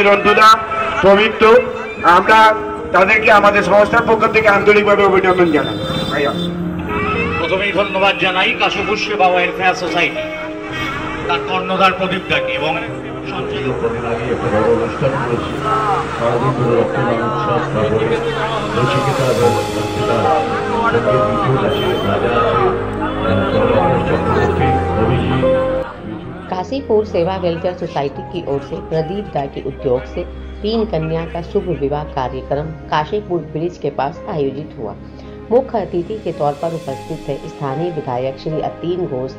চিরন্তদা প্রবৃত্ত, আমরা তাদেরকে আমাদের সংস্থার পক্ষ থেকে আন্তরিকভাবে অভিনন্দন জানাই। প্রথমেই ধন্যবাদ জানাই কাশীপুর সেবা ওয়েলফেয়ার সোসাইটি তার কর্ণধার প্রদীপদাকে এবং काशीपुर सेवा वेलफेयर सोसाइटी की ओर से प्रदीप दा के उद्योग से 3 कन्या का शुभ विवाह कार्यक्रम काशीपुर ब्रिज के पास आयोजित हुआ। मुख्य अतिथि के तौर पर उपस्थित थे स्थानीय विधायक श्री अतीन घोष,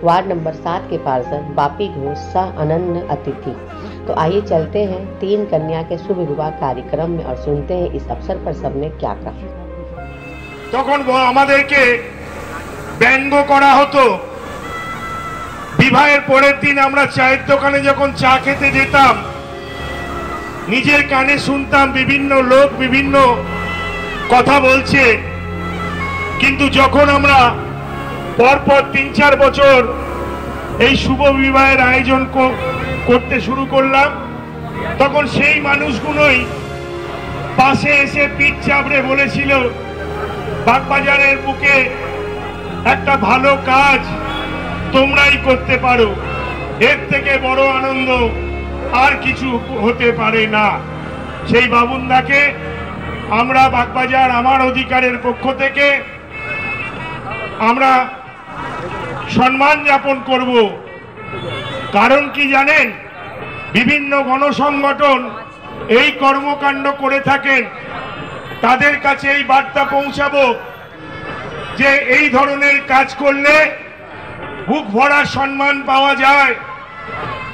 वार्ड नंबर 7 के पार्षद बापी घोष सह अनन्य अतिथि। तो आइए चलते हैं 3 कन्या के शुभ विवाह कार्यक्रम में और सुनते हैं इस अवसर पर सबने क्या कहा। তখন আমাদেরকে ব্যঙ্গ করা হতো। বিবাহের পরের দিন আমরা চায়ের দোকানে যখন চা খেতে যেতাম, নিজের কানে শুনতাম বিভিন্ন লোক বিভিন্ন কথা বলছে, কিন্তু যখন আমরা পরপর 3-4 বছর এই শুভ বিবাহের আয়োজন করতে শুরু করলাম, তখন সেই মানুষগুলোই পাশে এসে পিঠ চাপড়ে বলেছিল, বাগবাজারের বুকে একটা ভালো কাজ তোমরাই করতে পারো, এর থেকে বড় আনন্দ আর কিছু হতে পারে না। সেই বাবুনদাকে আমরা বাগবাজার আমার অধিকারের পক্ষ থেকে আমরা সম্মান জ্ঞাপন করব। কারণ কি জানেন, বিভিন্ন গণসংগঠন এই কর্মকাণ্ড করে থাকেন, তাদের কাছে এই বার্তা পৌঁছাবো যে এই ধরনের কাজ করলে বুক ভরা সম্মান পাওয়া যায়।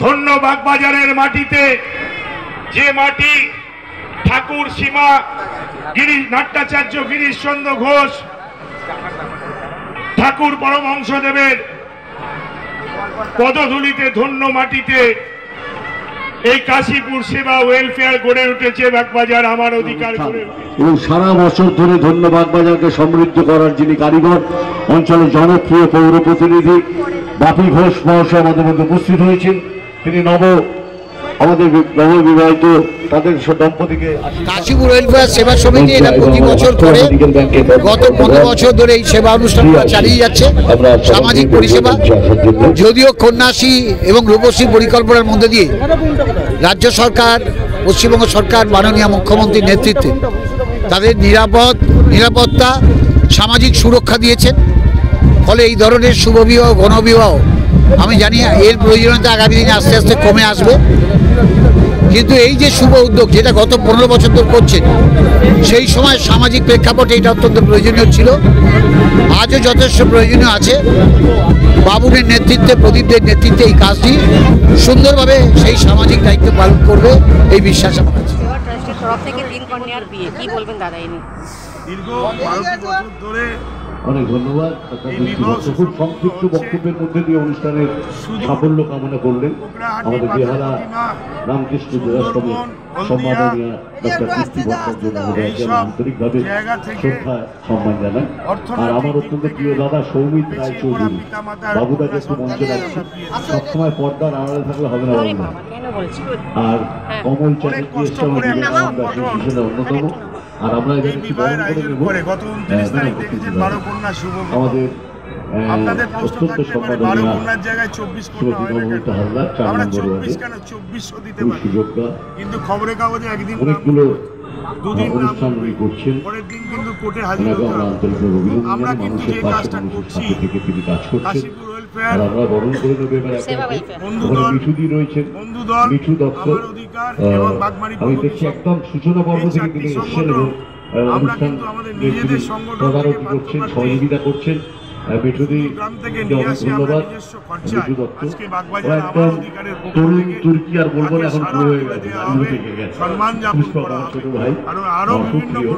ধন্য বাগবাজারের মাটিতে, যে মাটি ঠাকুর সীমা নাট্যাচার্য গিরিশচন্দ্র ঘোষ ঠাকুর পরমহংসদেবের পদধূলিতে ধন্য মাটিতে এই কাশীপুর সেবা ওয়েলফেয়ার গড়ে উঠেছে, বাগবাজার আমার অধিকার গড়ে উঠেছে। এবং সারা বছর ধরে ধন্য বাগবাজারকে সমৃদ্ধ করার যিনি কারিগর, অঞ্চলের জনপ্রিয় পৌর প্রতিনিধি বাপি ঘোষ মহাশয় আমাদের মধ্যে উপস্থিত হয়েছেন। তিনি আমাদের নববিবাহিত তাদের দম্পতিকে কাশীপুর ওয়েলফেয়ার সেবা সমিতি এটা প্রতি বছর করে গত 15 বছর ধরে এই সেবা অনুষ্ঠানগুলো চালিয়ে যাচ্ছে, সামাজিক পরিষেবা। যদিও কন্যাশ্রী এবং রূপশ্রী পরিকল্পনার মধ্যে দিয়ে রাজ্য সরকার, পশ্চিমবঙ্গ সরকার মাননীয় মুখ্যমন্ত্রীর নেতৃত্বে তাদের নিরাপত্তা, সামাজিক সুরক্ষা দিয়েছেন। ফলে এই ধরনের শুভবিবাহ, গণবিবাহ আমি জানি এর প্রয়োজনীয়তা আগামী দিনে আস্তে আস্তে কমে আসবে। কিন্তু এই যে শুভ উদ্যোগ যেটা গত 15 বছর ধরে করছেন, সেই সময় সামাজিক প্রেক্ষাপটে এটা অত্যন্ত প্রয়োজনীয় ছিল, আজও যথেষ্ট প্রয়োজনীয় আছে। বাবুনের নেতৃত্বে, প্রদীপদের নেতৃত্বে এই কাজটি সুন্দরভাবে সেই সামাজিক দায়িত্ব পালন করবে এই বিশ্বাস আমার আছে। অনেক ধন্যবাদ। খুব সংক্ষিপ্ত বক্তব্যের মধ্যে দিয়ে অনুষ্ঠানের সাফল্য কামনা করলেন আমাদের বেহালা রামকৃষ্ণ জেলাশ্রমে সম্মাননীয় ডক্টর কীর্তি ভট্টাচার্য আন্তরিকভাবে শ্রদ্ধা সম্মান জানান। আর আমার অত্যন্ত প্রিয় দাদা সৌমিত রায় চৌধুরী বাবুদাকে একটু মঞ্চে রাখছি। সবসময় পর্দার আড়ালে থাকলে হবে না বাবুদা। আর কমল চ্যাটার্জি এসছে আমাদের অন্যতম। আর আমরা এখানে কি বরণ করে নেব আমাদের অত্যন্ত সম্মাননীয় শ্রীমতী হালদার 4 নম্বর ওয়ার্ডে সুযোগটা অনেকগুলো অনুষ্ঠান উনি করছেন। আমরা আন্তরিকভাবে অভিনন্দন জানাই। মানুষের পাশে, মানুষের সাথে থেকে তিনি কাজ করছেন। আর আমরা বরণ করে নেব এবার মিঠুদি রয়েছেন, মিঠু দত্ত। আমি দেখছি একদম সূচনা পর্ব থেকে তিনি এসছেন এবং অনুষ্ঠান তদারকি করছেন, সহযোগিতা করছেন। মিঠুদি অনেক ধন্যবাদ। মিঠু দত্ত একদম তরুণ তুর্কি, আর বলবো না এখন পুরো হয়ে গেছে, ছোট ভাই, খুব প্রিয়।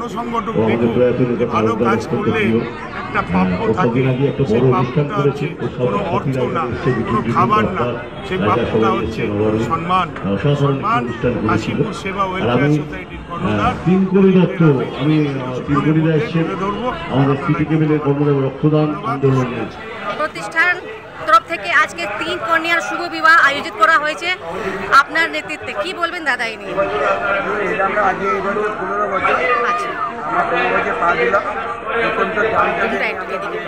আমাদের প্রয়াত নেতা ভারতদার অত্যন্ত প্রিয়। কতদিন আগে একটা বড় অনুষ্ঠান করেছে, অসাধারণ অনুষ্ঠান করেছিল। আর আমি তিনকড়ি দত্ত, আমি তিনকড়ি দা এসছেন আমাদের সিটি কেবিলের কর্মদেব রক্তদান আন্দোলনের প্রতিষ্ঠান তরফ থেকে আজকে 3 কন্যার শুভ বিবাহ আয়োজিত করা হয়েছে আপনার নেতৃত্বে, কি বলবেন দাদা এই নিয়ে? এটা আমরা আজকে এই বছর 15 বছর, আচ্ছা, আমরা 15 বছর পা দিলাম। এখন তো জানতে একটু এদিকে।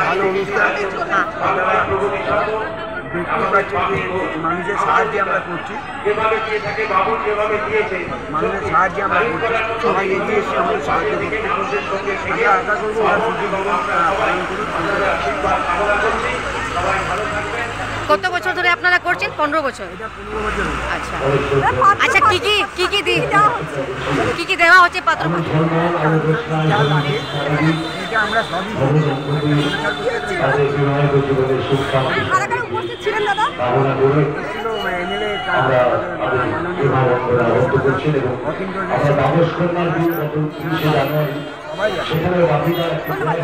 ভালো অনুষ্ঠান, দেখতে পাচ্ছি যে মানুষের সাহায্যে আমরা করছি, মানুষের সাহায্যে আমরা করছি, সবাই এগিয়ে এসে আমাদের সাহায্য করছি। আমরা আশা করবো ওরা সুযোগ পালন করুন। কত বছর ধরে আপনারা করছেন? 15 বছর। এটা 15 বছর। আচ্ছা আচ্ছা, কি কি দেওয়া হচ্ছে পাত্র? যা লাগে এটা আমরা সবই উপস্থিত ছিলেন দাদা? এমএলএ সবাই